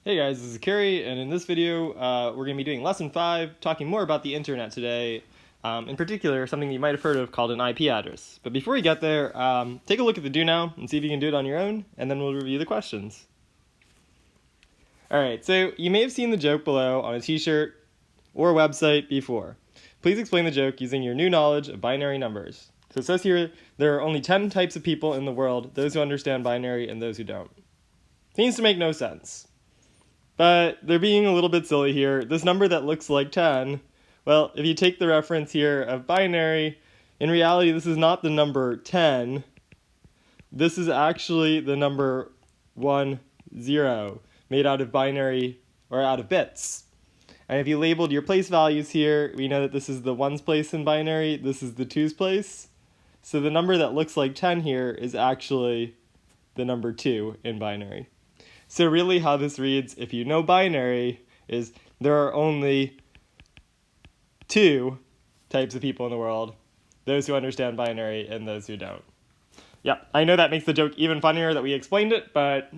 Hey guys, this is Carrie, and in this video, we're going to be doing lesson 5, talking more about the internet today. In particular, something you might have heard of called an IP address. But before we get there, take a look at the do now and see if you can do it on your own, and then we'll review the questions. Alright, so you may have seen the joke below on a t-shirt or website before. Please explain the joke using your new knowledge of binary numbers. So it says here, there are only 10 types of people in the world, those who understand binary and those who don't. Seems to make no sense. But they're being a little bit silly here. This number that looks like 10, well, if you take the reference here of binary, in reality this is not the number 10. This is actually the number 1, 0, made out of binary or out of bits. And if you labeled your place values here, we know that this is the 1's place in binary, this is the 2's place. So the number that looks like 10 here is actually the number 2 in binary. So really how this reads, if you know binary, is there are only 2 types of people in the world, those who understand binary and those who don't. Yeah, I know that makes the joke even funnier that we explained it, but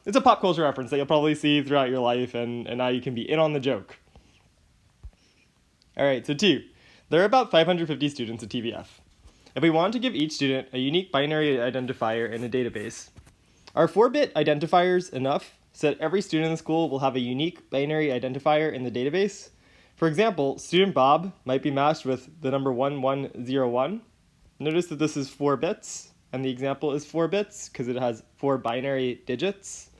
it's a pop culture reference that you'll probably see throughout your life, and now you can be in on the joke. Alright, so 2. There are about 550 students at TVF. If we want to give each student a unique binary identifier in a database, are 4-bit identifiers enough so that every student in the school will have a unique binary identifier in the database? For example, student Bob might be matched with the number 1101. Notice that this is 4 bits, and the example is 4 bits because it has 4 binary digits,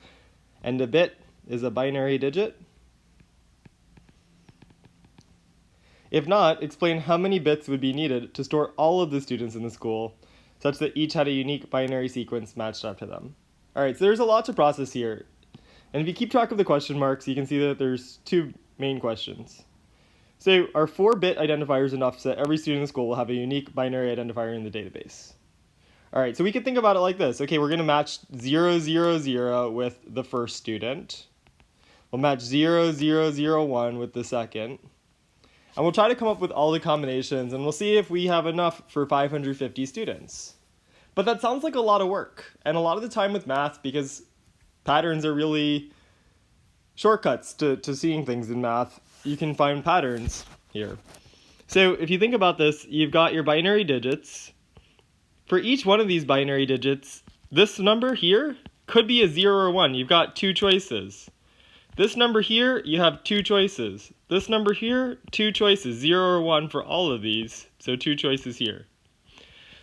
and a bit is a binary digit. If not, explain how many bits would be needed to store all of the students in the school, such that each had a unique binary sequence matched up to them. Alright, so there's a lot to process here. And if you keep track of the question marks, you can see that there's 2 main questions. So, are 4-bit identifiers enough so that every student in the school will have a unique binary identifier in the database? Alright, so we can think about it like this. Okay, we're going to match 000 with the first student. We'll match 0001 with the second. And we'll try to come up with all the combinations, and we'll see if we have enough for 550 students. But that sounds like a lot of work, and a lot of the time with math, because patterns are really shortcuts to seeing things in math, you can find patterns here. So if you think about this, you've got your binary digits. For each one of these binary digits, this number here could be a 0 or 1. You've got 2 choices. This number here, you have 2 choices. This number here, 2 choices, 0 or 1 for all of these, so 2 choices here.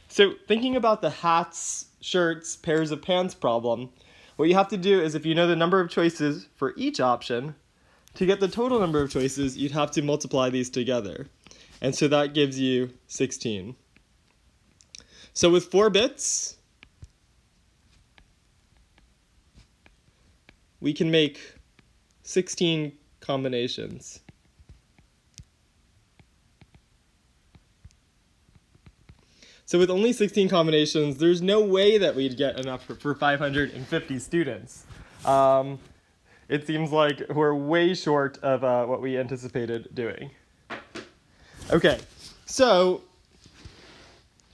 So thinking about the hats, shirts, pairs of pants problem, what you have to do is if you know the number of choices for each option, to get the total number of choices, you'd have to multiply these together. And so that gives you 16. So with 4 bits, we can make 16 combinations. So with only 16 combinations, there's no way that we'd get enough for 550 students. It seems like we're way short of what we anticipated doing. Okay, so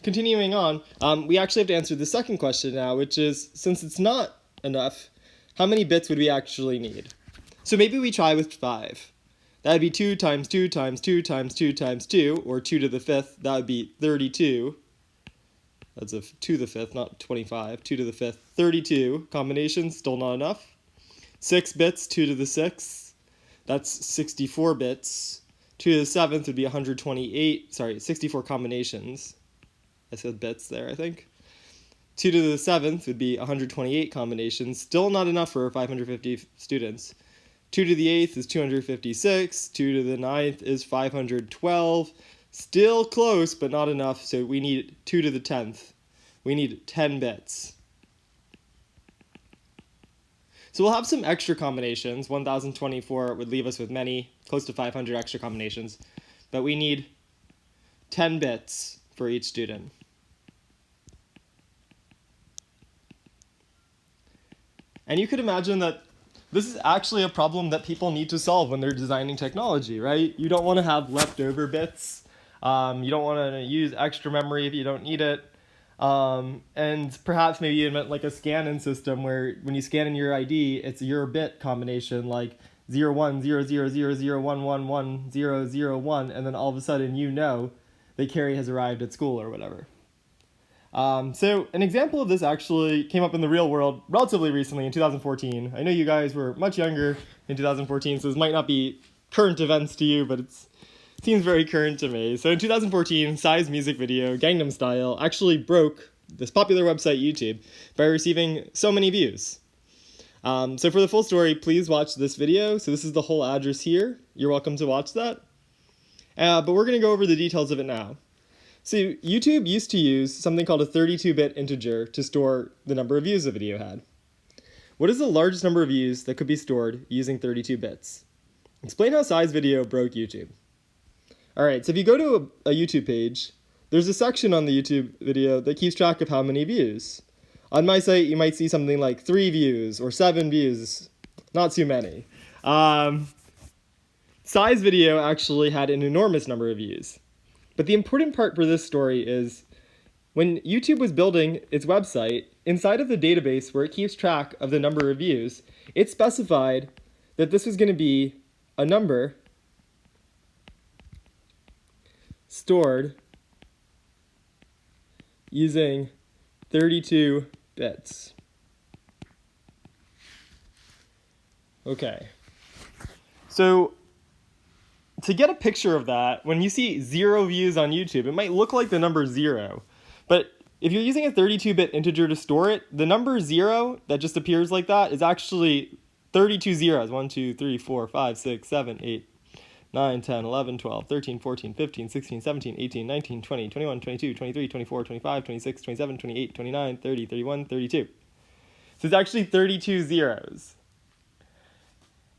continuing on, we actually have to answer the second question now, which is, since it's not enough, how many bits would we actually need? So maybe we try with 5. That would be 2 times 2 times 2 times 2 times 2, or 2 to the 5th, that would be 32. That's a 2 to the 5th, not 25. 2 to the 5th, 32 combinations, still not enough. 6 bits, 2 to the 6th, that's 64 bits. 2 to the 7th would be 64 combinations. I said bits there, I think. 2 to the 7th would be 128 combinations, still not enough for 550 students. 2 to the 8th is 256, 2 to the 9th is 512, still close, but not enough, so we need 2 to the 10th. We need 10 bits. So we'll have some extra combinations. 1024 would leave us with many, close to 500 extra combinations, but we need 10 bits for each student. And you could imagine that this is actually a problem that people need to solve when they're designing technology, right? You don't want to have leftover bits. You don't want to use extra memory if you don't need it. And perhaps maybe you invent like a scan-in system where when you scan in your ID, it's your bit combination, like 01000011110001, and then all of a sudden that Carrie has arrived at school or whatever. So an example of this actually came up in the real world relatively recently in 2014. I know you guys were much younger in 2014, so this might not be current events to you, but it seems very current to me. So in 2014, Psy's music video, Gangnam Style, actually broke this popular website YouTube by receiving so many views. So for the full story, please watch this video. So this is the whole address here. You're welcome to watch that. But we're going to go over the details of it now. So YouTube used to use something called a 32-bit integer to store the number of views the video had. What is the largest number of views that could be stored using 32 bits? Explain how Psy's video broke YouTube. Alright, so if you go to a YouTube page, there's a section on the YouTube video that keeps track of how many views. On my site, you might see something like 3 views or 7 views. Not too many. Psy's video actually had an enormous number of views. But the important part for this story is when YouTube was building its website, inside of the database where it keeps track of the number of views, it specified that this was going to be a number stored using 32 bits. Okay. So to get a picture of that, when you see 0 views on YouTube, it might look like the number 0. But if you're using a 32-bit integer to store it, the number 0 that just appears like that is actually 32 zeros. 1, 2, 3, 4, 5, 6, 7, 8, 9, 10, 11, 12, 13, 14, 15, 16, 17, 18, 19, 20, 21, 22, 23, 24, 25, 26, 27, 28, 29, 30, 31, 32. So it's actually 32 zeros.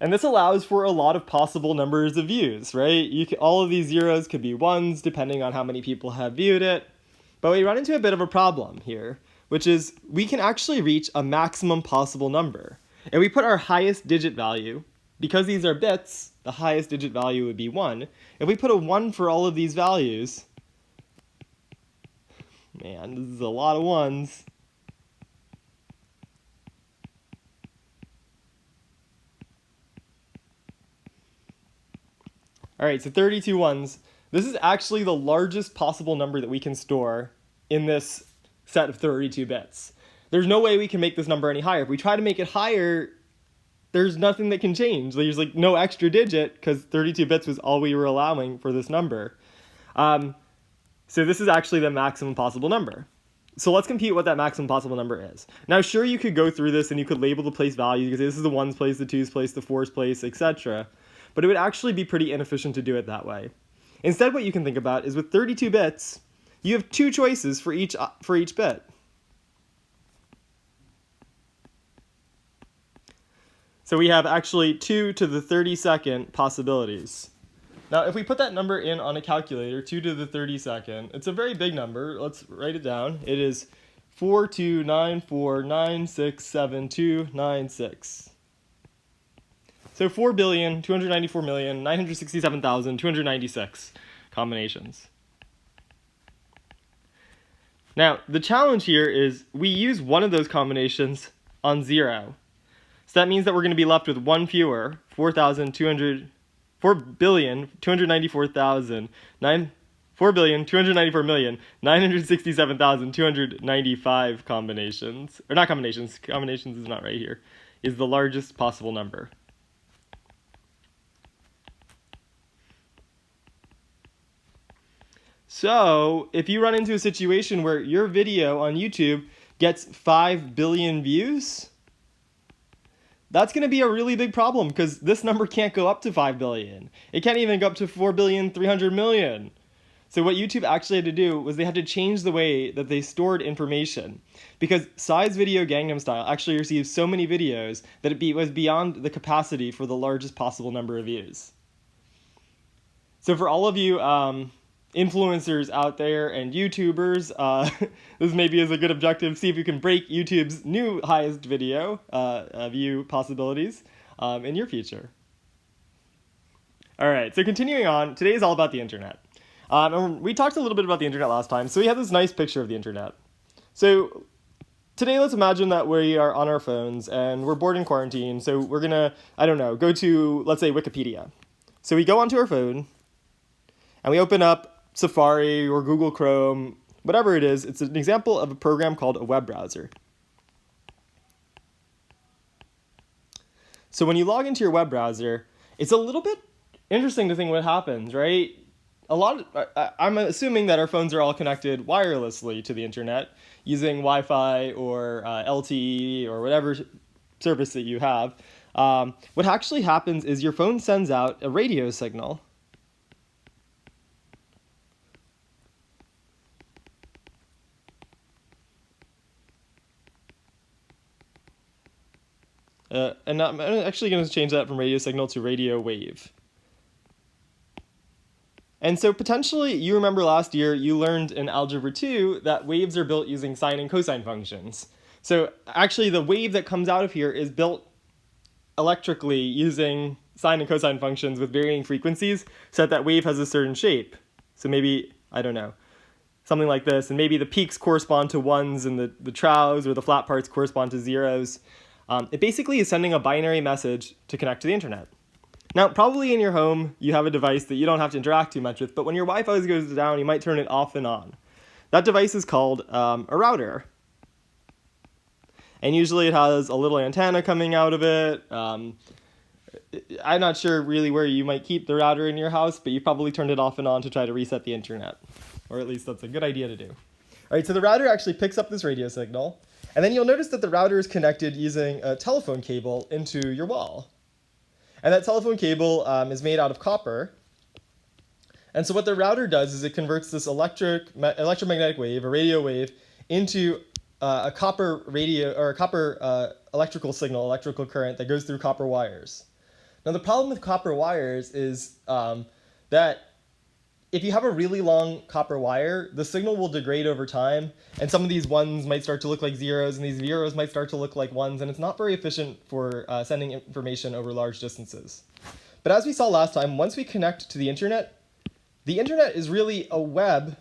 And this allows for a lot of possible numbers of views, right? All of these zeros could be ones depending on how many people have viewed it. But we run into a bit of a problem here, which is we can actually reach a maximum possible number. And we put our highest digit value, because these are bits, the highest digit value would be 1. If we put a 1 for all of these values, man, this is a lot of ones. Alright, so 32 ones. This is actually the largest possible number that we can store in this set of 32 bits. There's no way we can make this number any higher. If we try to make it higher, there's nothing that can change. There's like no extra digit because 32 bits was all we were allowing for this number. So this is actually the maximum possible number. So let's compute what that maximum possible number is. Now, sure, you could go through this and you could label the place values. You could say this is the ones place, the twos place, the fours place, etc. But it would actually be pretty inefficient to do it that way. Instead, what you can think about is with 32 bits, you have 2 choices for each bit. So we have actually 2 to the 32nd possibilities. Now, if we put that number in on a calculator, 2 to the 32nd, it's a very big number. Let's write it down. It is 42949679296. So 4,294,967,296 combinations. Now, the challenge here is we use one of those combinations on 0. So that means that we're going to be left with one fewer, 4,294,967,295 combinations. Or not combinations, combinations is not right here, is the largest possible number. So, if you run into a situation where your video on YouTube gets 5 billion views, that's going to be a really big problem because this number can't go up to 5 billion. It can't even go up to 4,300,000,000. So what YouTube actually had to do was they had to change the way that they stored information because Psy's video Gangnam Style actually received so many videos that it was beyond the capacity for the largest possible number of views. So for all of you influencers out there and YouTubers, this maybe is a good objective. See if you can break YouTube's new highest video view possibilities in your future. All right, so continuing on, today is all about the internet. And we talked a little bit about the internet last time, so we have this nice picture of the internet. So today, let's imagine that we are on our phones and we're bored in quarantine. So we're gonna, I don't know, go to, let's say, Wikipedia. So we go onto our phone and we open up Safari or Google Chrome, whatever it is. It's an example of a program called a web browser. So when you log into your web browser, it's a little bit interesting to think what happens, right? I'm assuming that our phones are all connected wirelessly to the internet using Wi-Fi or LTE or whatever service that you have. What actually happens is your phone sends out a radio signal. And I'm actually going to change that from radio signal to radio wave. And so potentially, you remember last year you learned in Algebra 2 that waves are built using sine and cosine functions. So actually the wave that comes out of here is built electrically using sine and cosine functions with varying frequencies so that wave has a certain shape. So maybe, I don't know, something like this, and maybe the peaks correspond to ones and the troughs or the flat parts correspond to zeros. It basically is sending a binary message to connect to the internet. Now, probably in your home, you have a device that you don't have to interact too much with, but when your Wi-Fi goes down, you might turn it off and on. That device is called a router. And usually it has a little antenna coming out of it. I'm not sure really where you might keep the router in your house, but you probably turned it off and on to try to reset the internet. Or at least that's a good idea to do. All right, so the router actually picks up this radio signal, and then you'll notice that the router is connected using a telephone cable into your wall. And that telephone cable is made out of copper. And so what the router does is it converts this electromagnetic wave, a radio wave, into a copper radio or a copper electrical signal, electrical current that goes through copper wires. Now the problem with copper wires is that if you have a really long copper wire, the signal will degrade over time, and some of these ones might start to look like zeros, and these zeros might start to look like ones, and it's not very efficient for sending information over large distances. But as we saw last time, once we connect to the internet is really a web,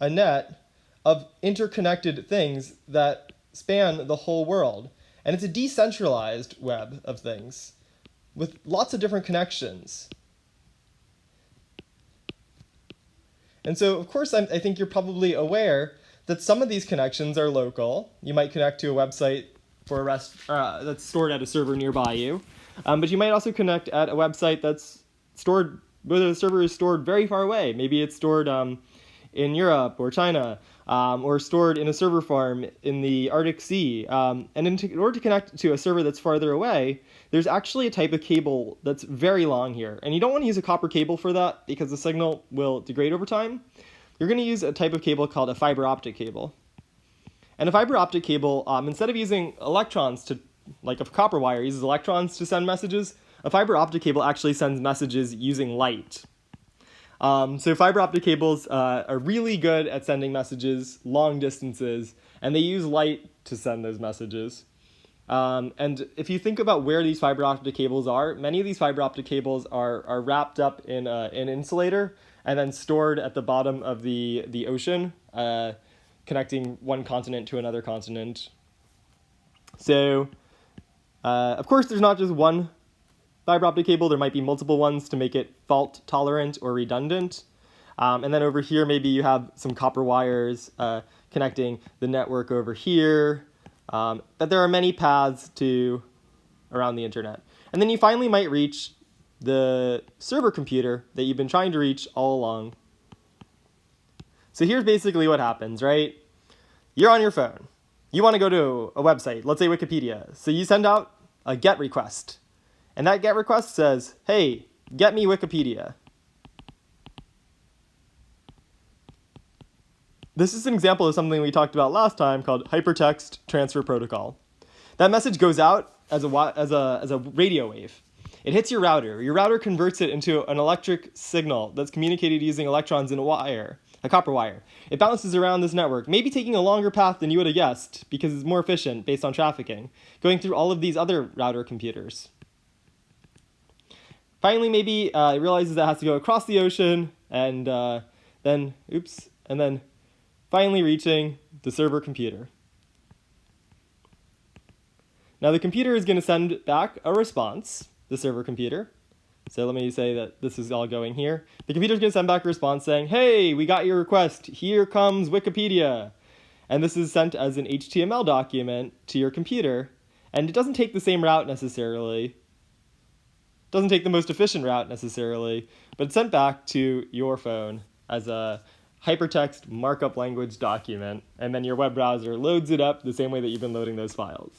a net of interconnected things that span the whole world. And it's a decentralized web of things with lots of different connections. And so, of course, I think you're probably aware that some of these connections are local. You might connect to a website for a that's stored at a server nearby you. But you might also connect at a website that's stored, whether the server is stored very far away. Maybe it's stored in Europe or China, or stored in a server farm in the Arctic Sea. And in order to connect to a server that's farther away, there's actually a type of cable that's very long here. And you don't want to use a copper cable for that because the signal will degrade over time. You're going to use a type of cable called a fiber optic cable. And a fiber optic cable, instead of using electrons to, like a copper wire uses electrons to send messages, a fiber optic cable actually sends messages using light. So fiber optic cables are really good at sending messages long distances, and they use light to send those messages. And if you think about where these fiber optic cables are, many of these fiber optic cables are wrapped up in an insulator and then stored at the bottom of the ocean, connecting one continent to another continent. So, of course, there's not just one fiber optic cable. There might be multiple ones to make it fault tolerant or redundant. And then over here, maybe you have some copper wires connecting the network over here. But there are many paths around the internet. And then you finally might reach the server computer that you've been trying to reach all along. So here's basically what happens, right? You're on your phone. You want to go to a website, let's say Wikipedia. So you send out a GET request. And that GET request says, hey, get me Wikipedia. This is an example of something we talked about last time called hypertext transfer protocol. That message goes out as a radio wave. It hits your router. Your router converts it into an electric signal that's communicated using electrons in a copper wire. It bounces around this network, maybe taking a longer path than you would have guessed because it's more efficient based on trafficking, going through all of these other router computers. Finally, maybe it realizes that it has to go across the ocean, and then finally reaching the server computer. Now the computer is going to send back a response, the server computer. So let me say that this is all going here. The computer is going to send back a response saying, hey, we got your request. Here comes Wikipedia. And this is sent as an HTML document to your computer. And it doesn't take the same route necessarily. Doesn't take the most efficient route necessarily, but it's sent back to your phone as a hypertext markup language document. And then your web browser loads it up the same way that you've been loading those files.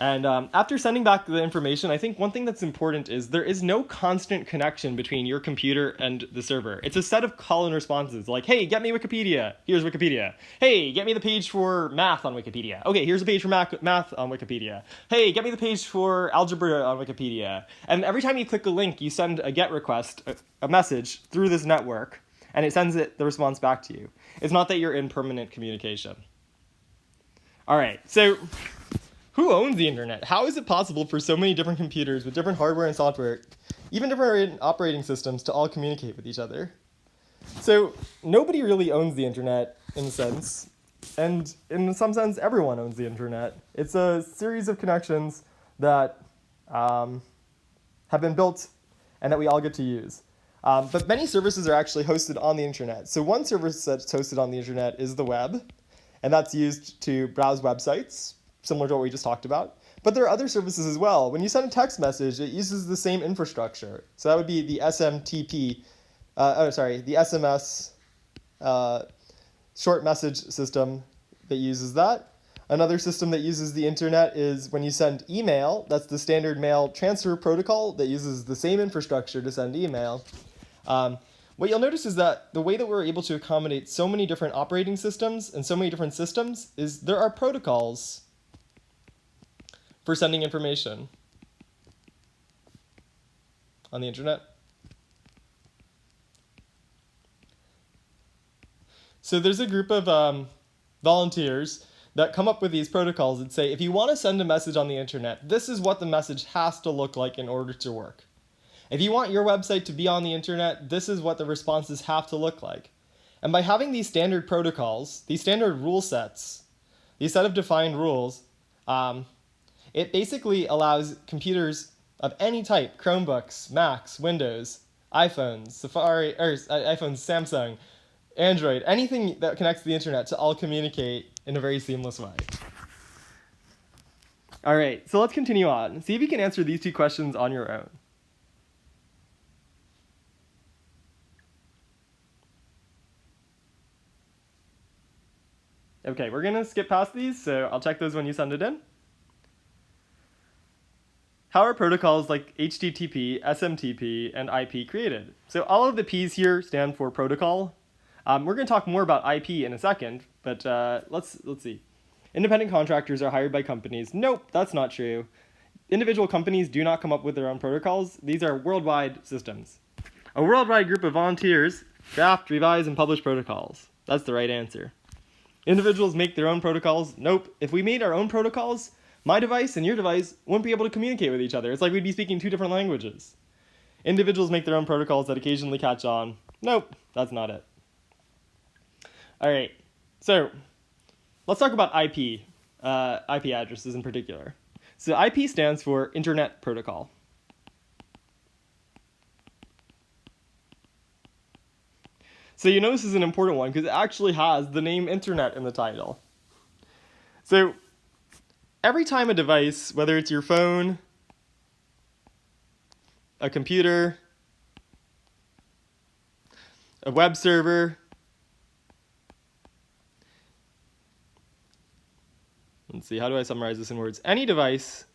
And after sending back the information, I think one thing that's important is there is no constant connection between your computer and the server. It's a set of call and responses like, hey, get me Wikipedia. Here's Wikipedia. Hey, get me the page for math on Wikipedia. Okay, here's a page for math on Wikipedia. Hey, get me the page for algebra on Wikipedia. And every time you click a link, you send a GET request, a message through this network, and it sends the response back to you. It's not that you're in permanent communication. All right, so who owns the internet? How is it possible for so many different computers with different hardware and software, even different operating systems, to all communicate with each other? So nobody really owns the internet in a sense, and in some sense, everyone owns the internet. It's a series of connections that have been built and that we all get to use. But many services are actually hosted on the internet. So one service that's hosted on the internet is the web, and that's used to browse websites, similar to what we just talked about. But there are other services as well. When you send a text message, it uses the same infrastructure. So that would be the SMTP, the SMS short message system that uses that. Another system that uses the internet is when you send email. That's the standard mail transfer protocol that uses the same infrastructure to send email. What you'll notice is that the way that we're able to accommodate so many different operating systems and so many different systems is there are protocols for sending information on the internet. So there's a group of volunteers that come up with these protocols that say, if you want to send a message on the internet, this is what the message has to look like in order to work. If you want your website to be on the internet, this is what the responses have to look like. And by having these standard protocols, these standard rule sets, these set of defined rules, it basically allows computers of any type, Chromebooks, Macs, Windows, iPhones, iPhones, Samsung, Android, anything that connects to the internet to all communicate in a very seamless way. All right, so let's continue on. See if you can answer these two questions on your own. Okay, we're going to skip past these, so I'll check those when you send it in. How are protocols like HTTP, SMTP, and IP created? So all of the P's here stand for protocol. We're going to talk more about IP in a second, but let's see. Independent contractors are hired by companies. Nope, that's not true. Individual companies do not come up with their own protocols. These are worldwide systems. A worldwide group of volunteers draft, revise, and publish protocols. That's the right answer. Individuals make their own protocols. Nope. If we made our own protocols, my device and your device wouldn't be able to communicate with each other. It's like we'd be speaking two different languages. Individuals make their own protocols that occasionally catch on. Nope, that's not it. All right, so let's talk about IP addresses in particular. So IP stands for Internet Protocol. So you know this is an important one because it actually has the name Internet in the title. So every time a device, whether it's your phone, a computer, a web server, let's see, how do I summarize this in words? Any device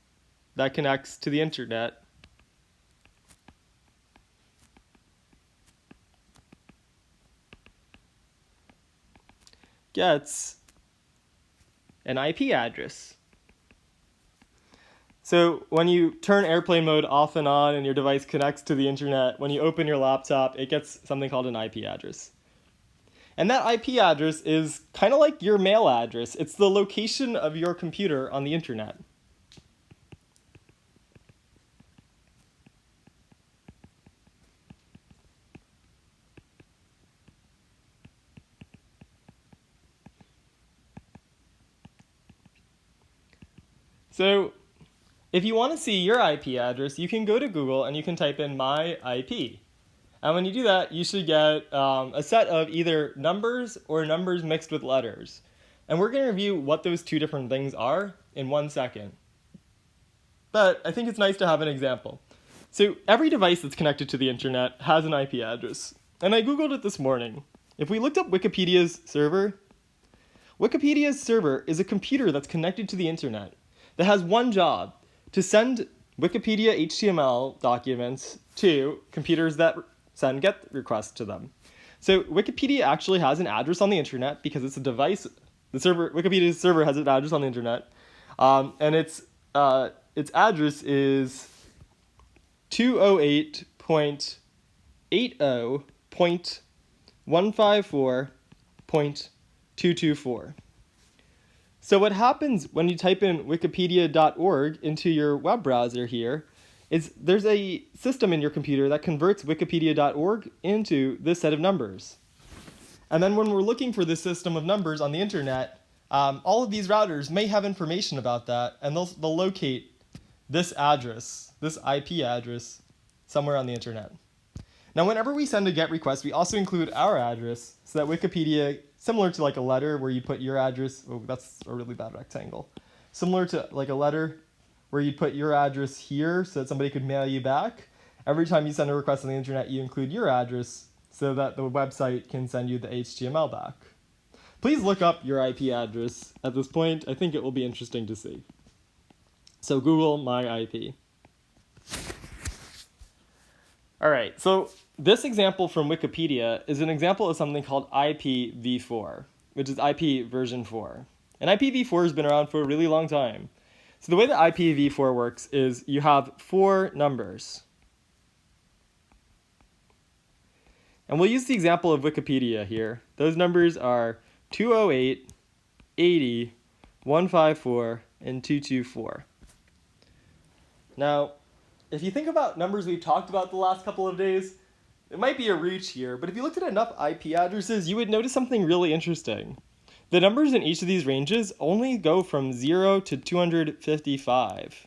that connects to the internet gets an IP address. So when you turn airplane mode off and on and your device connects to the internet, when you open your laptop, it gets something called an IP address. And that IP address is kind of like your mail address. It's the location of your computer on the internet. So if you want to see your IP address, you can go to Google and you can type in my IP. And when you do that, you should get a set of either numbers or numbers mixed with letters. And we're going to review what those two different things are in 1 second. But I think it's nice to have an example. So every device that's connected to the internet has an IP address. And I Googled it this morning. If we looked up Wikipedia's server is a computer that's connected to the internet that has one job: to send Wikipedia HTML documents to computers that send GET requests to them. So Wikipedia actually has an address on the internet because it's a device. Wikipedia's server has an address on the internet, and its address is 208.80.154.224. So what happens when you type in wikipedia.org into your web browser here is there's a system in your computer that converts wikipedia.org into this set of numbers. And then when we're looking for this system of numbers on the internet, all of these routers may have information about that, and they'll locate this address, this IP address, somewhere on the internet. Now, whenever we send a GET request, we also include our address so that Wikipedia, similar to like a letter where you put your address, oh, that's a really bad rectangle. Similar to like a letter where you put your address here so that somebody could mail you back. Every time you send a request on the internet, you include your address so that the website can send you the HTML back. Please look up your IP address at this point. I think it will be interesting to see. So Google my IP. All right, so this example from Wikipedia is an example of something called IPv4, which is IP version 4. And IPv4 has been around for a really long time. So the way that IPv4 works is you have 4 numbers. And we'll use the example of Wikipedia here. Those numbers are 208, 80, 154, and 224. Now, if you think about numbers we've talked about the last couple of days, it might be a reach here, but if you looked at enough IP addresses, you would notice something really interesting. The numbers in each of these ranges only go from 0 to 255.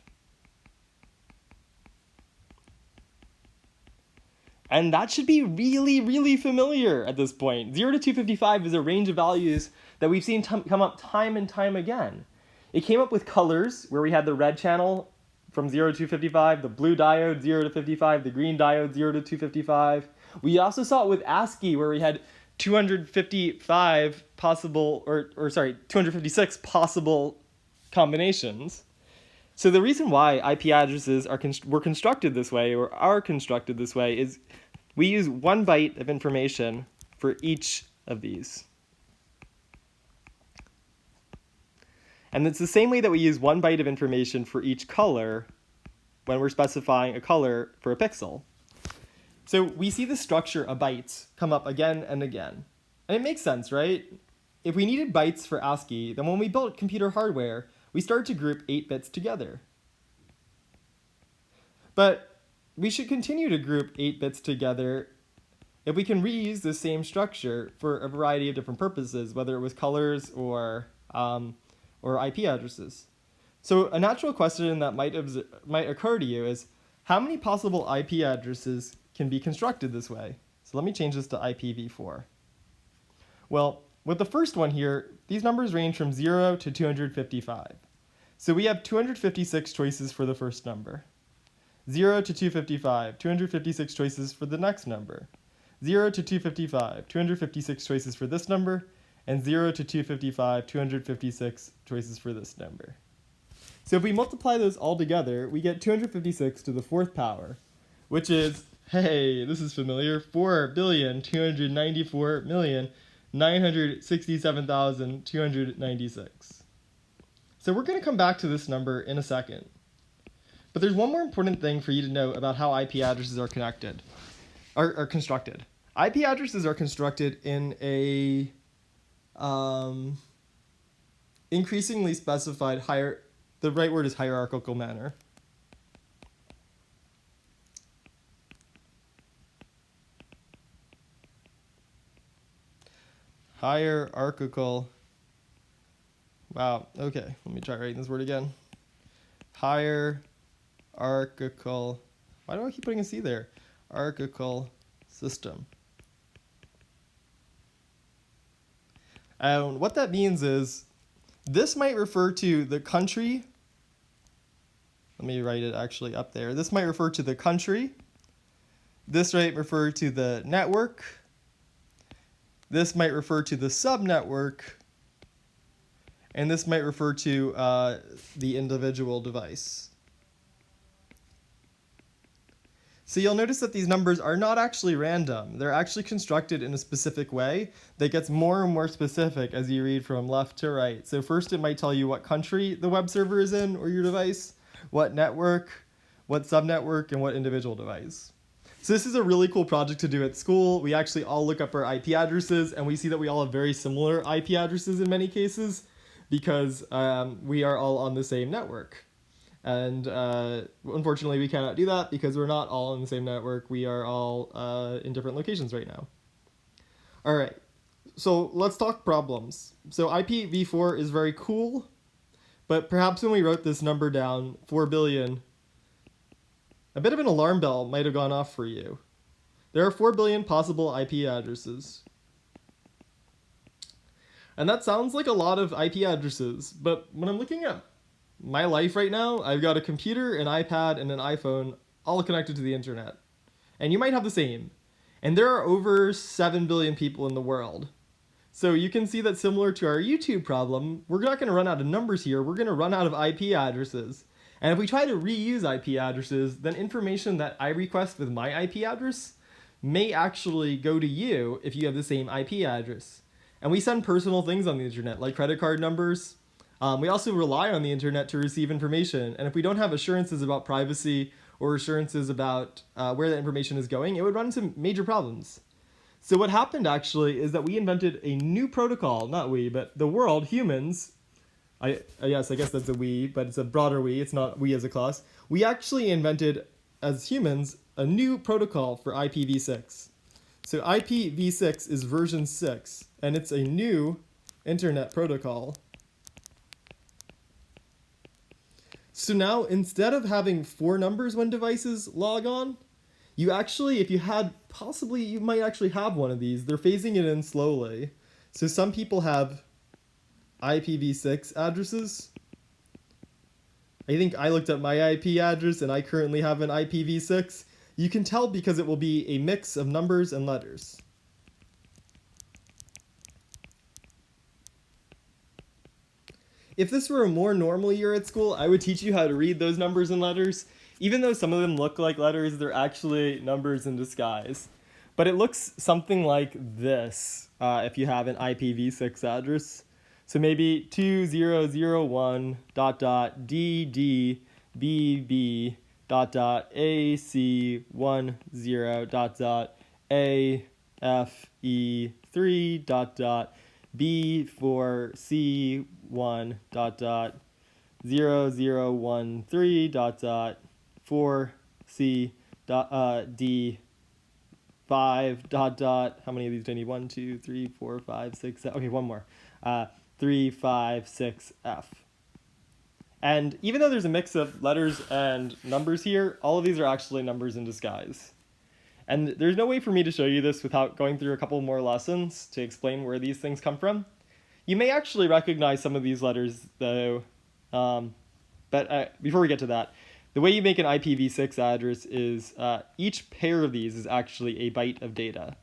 And that should be really, really familiar at this point. 0 to 255 is a range of values that we've seen come up time and time again. It came up with colors, where we had the red channel from 0 to 255, the blue diode 0 to 55, the green diode 0 to 255. We also saw it with ASCII, where we had 256 possible combinations. So the reason why IP addresses were constructed this way, or are constructed this way, is we use 1 byte of information for each of these. And it's the same way that we use 1 byte of information for each color when we're specifying a color for a pixel. So we see the structure of bytes come up again and again. And it makes sense, right? If we needed bytes for ASCII, then when we built computer hardware, we started to group 8 bits together. But we should continue to group 8 bits together if we can reuse the same structure for a variety of different purposes, whether it was colors or IP addresses. So a natural question that might occur to you is, how many possible IP addresses can be constructed this way? So let me change this to IPv4. Well, with the first one here, these numbers range from 0 to 255. So we have 256 choices for the first number. 0 to 255, 256 choices for the next number. 0 to 255, 256 choices for this number. And 0 to 255, 256 choices for this number. So if we multiply those all together, we get 256 to the 4th power, which is, hey, this is familiar, 4,294,967,296. So we're going to come back to this number in a second. But there's one more important thing for you to know about how IP addresses are constructed. IP addresses are constructed in a increasingly specified the right word is hierarchical manner. Hierarchical. Wow, okay, let me try writing this word again. hierarchical, why do I keep putting a C there? Hierarchical system. And what that means is this might refer to the country. Let me write it actually up there. This might refer to the country. This might refer to the network. This might refer to the subnetwork. And this might refer to the individual device. So you'll notice that these numbers are not actually random. They're actually constructed in a specific way that gets more and more specific as you read from left to right. So first it might tell you what country the web server is in or your device, what network, what subnetwork, and what individual device. So this is a really cool project to do at school. We actually all look up our IP addresses and we see that we all have very similar IP addresses in many cases because we are all on the same network. And unfortunately, we cannot do that because we're not all in the same network. We are all in different locations right now. All right, so let's talk problems. So IPv4 is very cool, but perhaps when we wrote this number down, 4 billion, a bit of an alarm bell might have gone off for you. There are 4 billion possible IP addresses. And that sounds like a lot of IP addresses, but when I'm looking at my life right now, I've got a computer, an iPad, and an iPhone all connected to the internet. And you might have the same. And there are over 7 billion people in the world. So you can see that similar to our YouTube problem, we're not going to run out of numbers here, we're going to run out of IP addresses. And if we try to reuse IP addresses, then information that I request with my IP address may actually go to you if you have the same IP address. And we send personal things on the internet, like credit card numbers. We also rely on the internet to receive information, and if we don't have assurances about privacy or assurances about where that information is going, it would run into major problems. So what happened actually is that we invented a new protocol, not we, but the world, humans, yes, I guess that's a we, but it's a broader we, it's not we as a class. We actually invented, as humans, a new protocol for IPv6. So IPv6 is version 6, and it's a new internet protocol. So now, instead of having 4 numbers when devices log on, you actually, if you had, possibly you might actually have one of these. They're phasing it in slowly. So some people have IPv6 addresses. I think I looked at my IP address and I currently have an IPv6. You can tell because it will be a mix of numbers and letters. If this were a more normal year at school, I would teach you how to read those numbers and letters. Even though some of them look like letters, they're actually numbers in disguise. But it looks something like this if you have an IPv6 address. So maybe 2001.d4c1.d5. How many of these do I need? 1, 2, 3, 4, 5, 6, 7. Okay, one more. 3, 5, 6F. And even though there's a mix of letters and numbers here, all of these are actually numbers in disguise. And there's no way for me to show you this without going through a couple more lessons to explain where these things come from. You may actually recognize some of these letters, though. But before we get to that, the way you make an IPv6 address is each pair of these is actually a byte of data.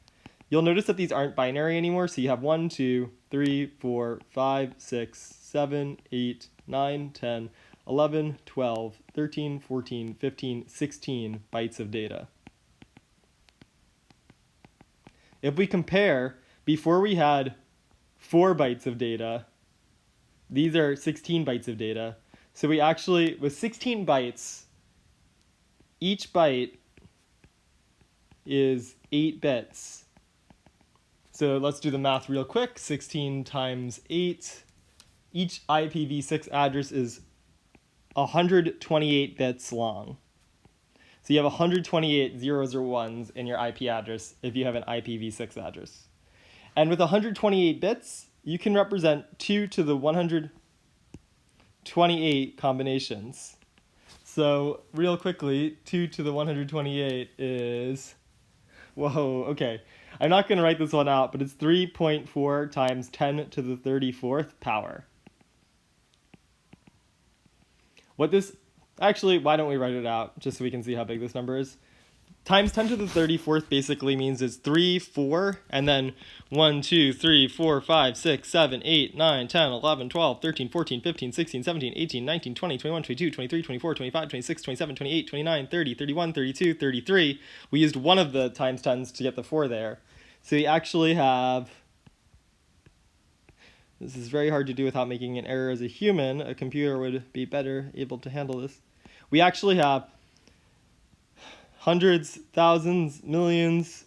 You'll notice that these aren't binary anymore, so you have 1, 2, 3, 4, 5, 6, 7, 8, 9, 10, 11, 12, 13, 14, 15, 16 bytes of data. If we compare, before we had 4 bytes of data, these are 16 bytes of data. So we actually, with 16 bytes, each byte is 8 bits. So let's do the math real quick. 16 times 8. Each IPv6 address is 128 bits long. So you have 128 zeros or ones in your IP address if you have an IPv6 address. And with 128 bits, you can represent 2 to the 128 combinations. So real quickly, 2 to the 128 is, whoa, okay. I'm not going to write this one out, but it's 3.4 times 10 to the 34th power. What this, actually, why don't we write it out just so we can see how big this number is? Times 10 to the 34th basically means it's 3, 4, and then 1, 2, 3, 4, 5, 6, 7, 8, 9, 10, 11, 12, 13, 14, 15, 16, 17, 18, 19, 20, 21, 22, 23, 24, 25, 26, 27, 28, 29, 30, 31, 32, 33. We used one of the times 10s to get the 4 there. So we actually have, this is very hard to do without making an error as a human. A computer would be better able to handle this. We actually have hundreds, thousands, millions,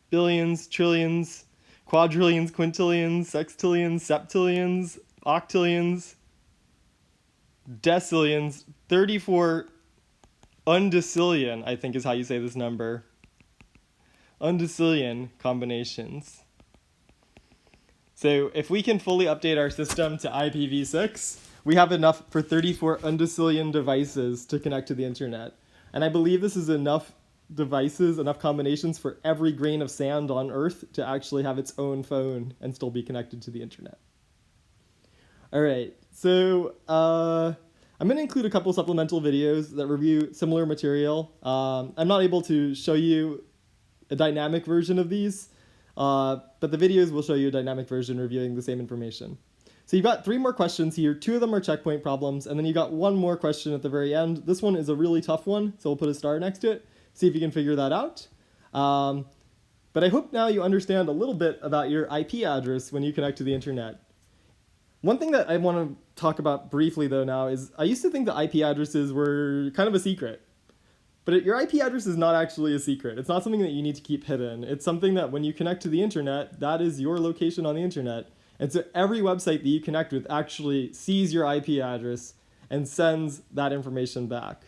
billions, trillions, quadrillions, quintillions, sextillions, septillions, octillions, decillions, 34 undecillion, I think is how you say this number. Undecillion combinations. So if we can fully update our system to IPv6, we have enough for 34 undecillion devices to connect to the internet. And I believe this is enough devices, enough combinations for every grain of sand on Earth to actually have its own phone and still be connected to the internet. All right, so I'm going to include a couple supplemental videos that review similar material. I'm not able to show you a dynamic version of these, but the videos will show you a dynamic version reviewing the same information. So you've got 3 more questions here. 2 of them are checkpoint problems, and then you got 1 more question at the very end. This one is a really tough one, so we'll put a star next to it. See if you can figure that out. But I hope now you understand a little bit about your IP address when you connect to the internet. One thing that I want to talk about briefly though now is I used to think that IP addresses were kind of a secret. But your IP address is not actually a secret. It's not something that you need to keep hidden. It's something that when you connect to the internet, that is your location on the internet. And so every website that you connect with actually sees your IP address and sends that information back.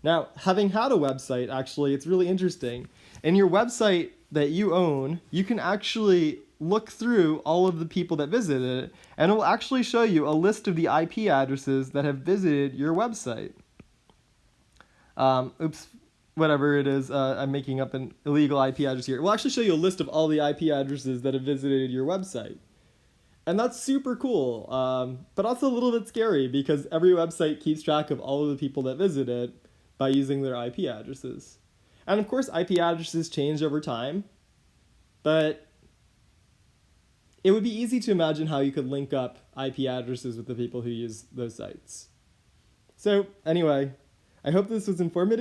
Now, having had a website, actually, it's really interesting. In your website that you own, you can actually look through all of the people that visited it, and it will actually show you a list of the IP addresses that have visited your website. Whatever it is, I'm making up an illegal IP address here. It will actually show you a list of all the IP addresses that have visited your website. And that's super cool, but also a little bit scary because every website keeps track of all of the people that visit it by using their IP addresses. And of course, IP addresses change over time, but it would be easy to imagine how you could link up IP addresses with the people who use those sites. So anyway, I hope this was informative.